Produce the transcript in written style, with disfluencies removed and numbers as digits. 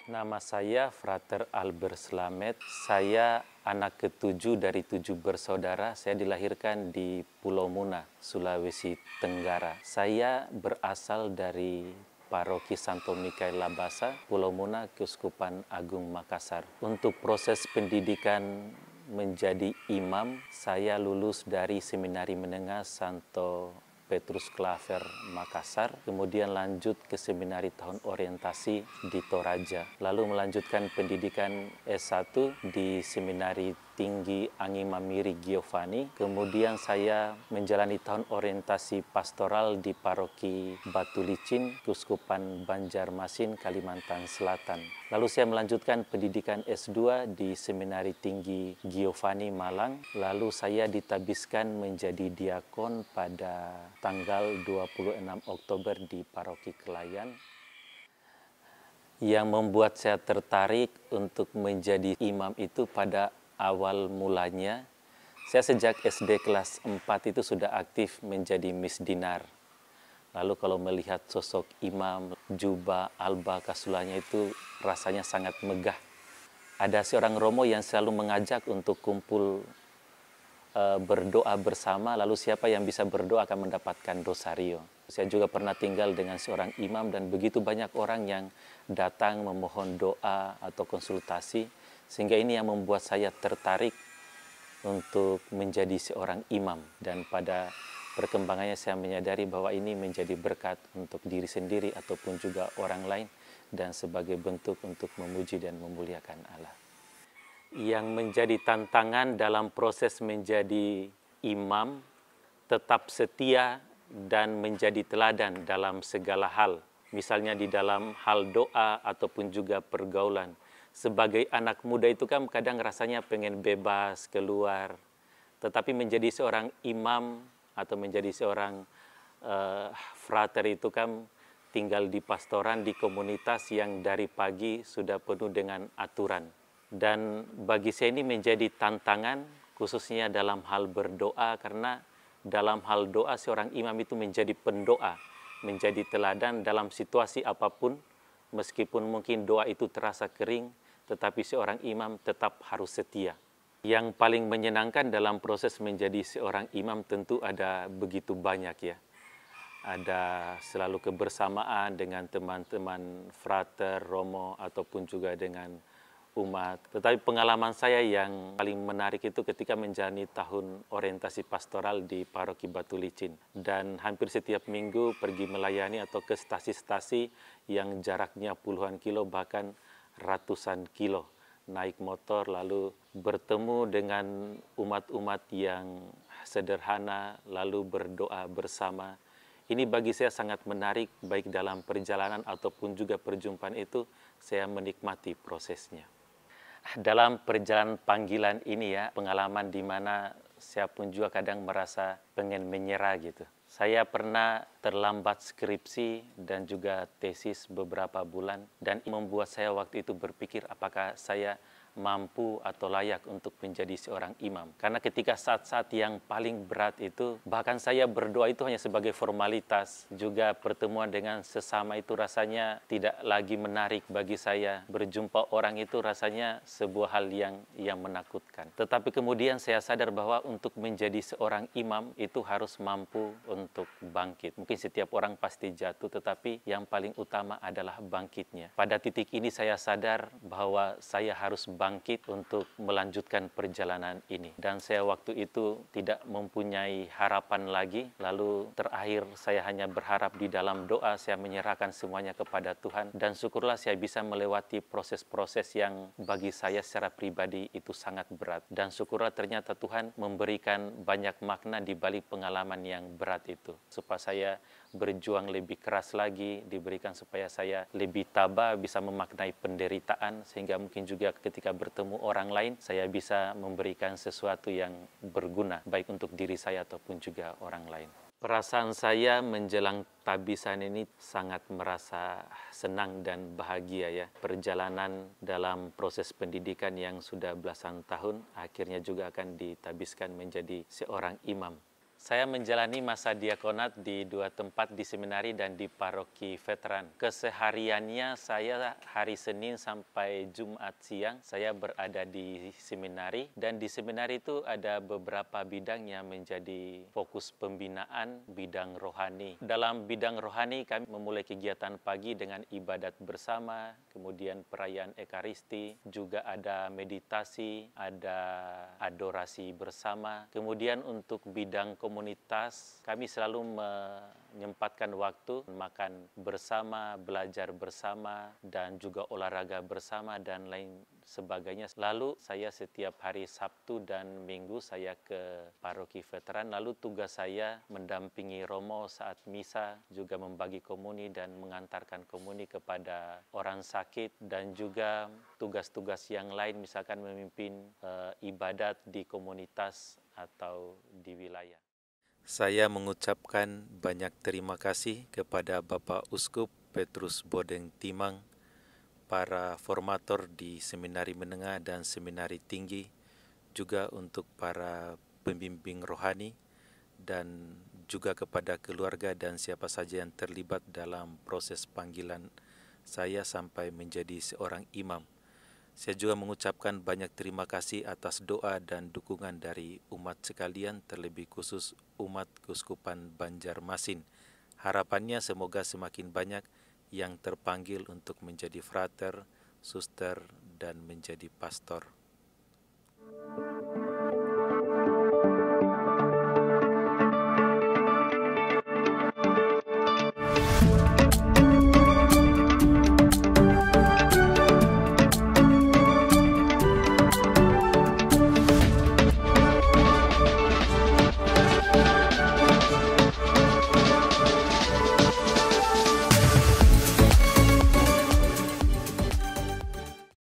Nama saya Frater Albert Slamet. Saya anak ketujuh dari 7 bersaudara. Saya dilahirkan di Pulau Muna, Sulawesi Tenggara. Saya berasal dari Paroki Santo Mikael Labasa, Pulau Muna, Keuskupan Agung Makassar. Untuk proses pendidikan menjadi imam, saya lulus dari Seminari Menengah Santo Petrus Claver Makassar, kemudian lanjut ke Seminari Tahun Orientasi di Toraja, lalu melanjutkan pendidikan S1 di Seminari Tinggi Anggi Mamiri Giovanni, kemudian saya menjalani Tahun Orientasi Pastoral di Paroki Batu Licin, Keuskupan Banjarmasin, Kalimantan Selatan. Lalu saya melanjutkan pendidikan S2 di Seminari Tinggi Giovanni Malang, lalu saya ditabiskan menjadi diakon pada tanggal 26 Oktober di Paroki Kelayan. Yang membuat saya tertarik untuk menjadi imam itu pada awal mulanya, saya sejak SD kelas 4 itu sudah aktif menjadi misdinar. Lalu kalau melihat sosok imam, jubah, alba, kasulanya itu rasanya sangat megah. Ada seorang romo yang selalu mengajak untuk kumpul berdoa bersama, lalu siapa yang bisa berdoa akan mendapatkan rosario. Saya juga pernah tinggal dengan seorang imam dan begitu banyak orang yang datang memohon doa atau konsultasi, sehingga ini yang membuat saya tertarik untuk menjadi seorang imam. Dan pada perkembangannya saya menyadari bahwa ini menjadi berkat untuk diri sendiri ataupun juga orang lain dan sebagai bentuk untuk memuji dan memuliakan Allah. Yang menjadi tantangan dalam proses menjadi imam, tetap setia dan menjadi teladan dalam segala hal. Misalnya di dalam hal doa ataupun juga pergaulan. Sebagai anak muda itu kan kadang rasanya pengen bebas keluar. Tetapi menjadi seorang imam atau menjadi seorang frater itu kan tinggal di pastoran, di komunitas yang dari pagi sudah penuh dengan aturan. Dan bagi saya ini menjadi tantangan khususnya dalam hal berdoa, karena dalam hal doa seorang imam itu menjadi pendoa, menjadi teladan dalam situasi apapun. Meskipun mungkin doa itu terasa kering, tetapi seorang imam tetap harus setia. Yang paling menyenangkan dalam proses menjadi seorang imam tentu ada begitu banyak ya. Ada selalu kebersamaan dengan teman-teman frater, romo, ataupun juga dengan umat. Tetapi pengalaman saya yang paling menarik itu ketika menjalani tahun orientasi pastoral di Paroki Batu Licin. Dan hampir setiap minggu pergi melayani atau ke stasi-stasi yang jaraknya puluhan kilo bahkan ratusan kilo. Naik motor lalu bertemu dengan umat-umat yang sederhana lalu berdoa bersama. Ini bagi saya sangat menarik, baik dalam perjalanan ataupun juga perjumpaan itu saya menikmati prosesnya. Dalam perjalanan panggilan ini ya, pengalaman di mana saya pun juga kadang merasa pengen menyerah gitu. Saya pernah terlambat skripsi dan juga tesis beberapa bulan, dan membuat saya waktu itu berpikir apakah saya mampu atau layak untuk menjadi seorang imam. Karena ketika saat-saat yang paling berat itu, bahkan saya berdoa itu hanya sebagai formalitas. Juga pertemuan dengan sesama itu rasanya tidak lagi menarik bagi saya. Berjumpa orang itu rasanya sebuah hal yang menakutkan. Tetapi kemudian saya sadar bahwa untuk menjadi seorang imam itu harus mampu untuk bangkit. Mungkin setiap orang pasti jatuh, tetapi yang paling utama adalah bangkitnya. Pada titik ini saya sadar bahwa saya harus bangkit untuk melanjutkan perjalanan ini. Dan saya waktu itu tidak mempunyai harapan lagi. Lalu terakhir saya hanya berharap di dalam doa, saya menyerahkan semuanya kepada Tuhan. Dan syukurlah saya bisa melewati proses-proses yang bagi saya secara pribadi itu sangat berat. Dan syukurlah ternyata Tuhan memberikan banyak makna di balik pengalaman yang berat itu. Supaya saya berjuang lebih keras lagi, diberikan supaya saya lebih tabah, bisa memaknai penderitaan, sehingga mungkin juga ketika bertemu orang lain, saya bisa memberikan sesuatu yang berguna, baik untuk diri saya ataupun juga orang lain. Perasaan saya menjelang tabisan ini sangat merasa senang dan bahagia ya. Perjalanan dalam proses pendidikan yang sudah belasan tahun, akhirnya juga akan ditabiskan menjadi seorang imam. Saya menjalani masa diakonat di dua tempat, di seminari dan di paroki veteran. Kesehariannya saya hari Senin sampai Jumat siang saya berada di seminari, dan di seminari itu ada beberapa bidang yang menjadi fokus pembinaan, bidang rohani. Dalam bidang rohani kami memulai kegiatan pagi dengan ibadat bersama, kemudian perayaan Ekaristi, juga ada meditasi, ada adorasi bersama. Kemudian untuk bidang komunitas, kami selalu menyempatkan waktu makan bersama, belajar bersama, dan juga olahraga bersama dan lain sebagainya. Lalu saya setiap hari Sabtu dan Minggu saya ke paroki veteran. Lalu tugas saya mendampingi romo saat misa, juga membagi komuni dan mengantarkan komuni kepada orang sakit, dan juga tugas-tugas yang lain, misalkan memimpin ibadat di komunitas atau di wilayah. Saya mengucapkan banyak terima kasih kepada Bapak Uskup Petrus Bodeng Timang, para formator di Seminari Menengah dan Seminari Tinggi, juga untuk para pembimbing rohani, dan juga kepada keluarga dan siapa saja yang terlibat dalam proses panggilan saya sampai menjadi seorang imam. Saya juga mengucapkan banyak terima kasih atas doa dan dukungan dari umat sekalian, terlebih khusus umat Keuskupan Banjarmasin. Harapannya semoga semakin banyak yang terpanggil untuk menjadi frater, suster, dan menjadi pastor.